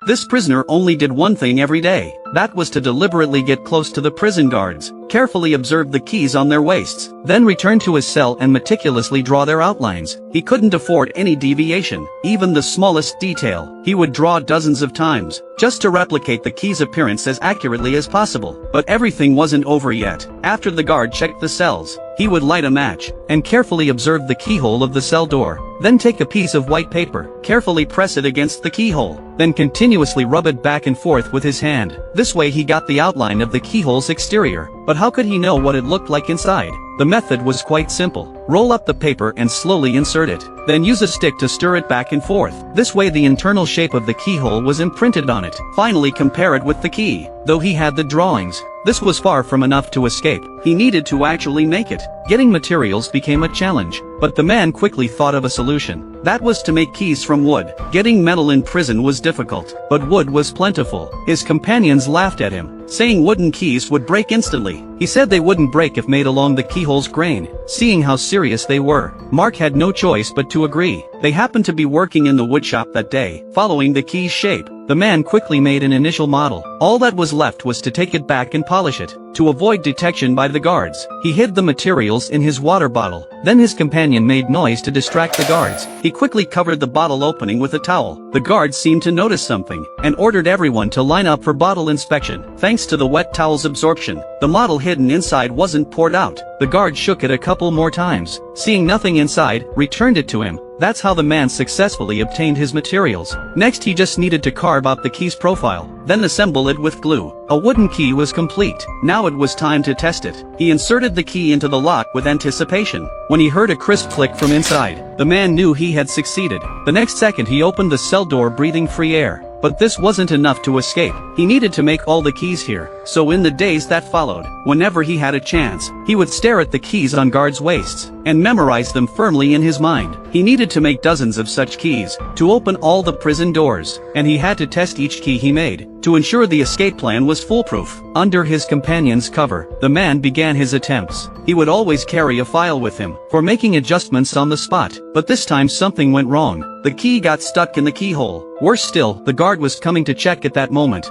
This prisoner only did one thing every day. That was to deliberately get close to the prison guards, carefully observe the keys on their waists, then return to his cell and meticulously draw their outlines. He couldn't afford any deviation, even the smallest detail. He would draw dozens of times, just to replicate the key's appearance as accurately as possible. But everything wasn't over yet. After the guard checked the cells, he would light a match, and carefully observe the keyhole of the cell door. Then take a piece of white paper, carefully press it against the keyhole, then continuously rub it back and forth with his hand. This way he got the outline of the keyhole's exterior. But how could he know what it looked like inside? The method was quite simple. Roll up the paper and slowly insert it. Then use a stick to stir it back and forth. This way the internal shape of the keyhole was imprinted on it. Finally compare it with the key. Though he had the drawings, this was far from enough to escape. He needed to actually make it. Getting materials became a challenge. But the man quickly thought of a solution. That was to make keys from wood. Getting metal in prison was difficult, but wood was plentiful. His companions laughed at him, saying wooden keys would break instantly. He said they wouldn't break if made along the keyhole's grain. Seeing how serious they were, Mark had no choice but to agree. They happened to be working in the woodshop that day, following the key's shape. The man quickly made an initial model. All that was left was to take it back and polish it. To avoid detection by the guards, he hid the materials in his water bottle. Then his companion made noise to distract the guards. He quickly covered the bottle opening with a towel. The guards seemed to notice something, and ordered everyone to line up for bottle inspection. Thanks to the wet towel's absorption, the model hidden inside wasn't poured out. The guard shook it a couple more times. Seeing nothing inside, returned it to him. That's how the man successfully obtained his materials. Next he just needed to carve out the key's profile, then assemble it with glue. A wooden key was complete. Now it was time to test it. He inserted the key into the lock with anticipation. When he heard a crisp click from inside, the man knew he had succeeded. The next second he opened the cell door, breathing free air. But this wasn't enough to escape. He needed to make all the keys here. So in the days that followed, whenever he had a chance, he would stare at the keys on guards' waists, and memorize them firmly in his mind. He needed to make dozens of such keys, to open all the prison doors, and he had to test each key he made, to ensure the escape plan was foolproof. Under his companion's cover, the man began his attempts. He would always carry a file with him, for making adjustments on the spot. But this time something went wrong. The key got stuck in the keyhole. Worse still, the guard was coming to check at that moment.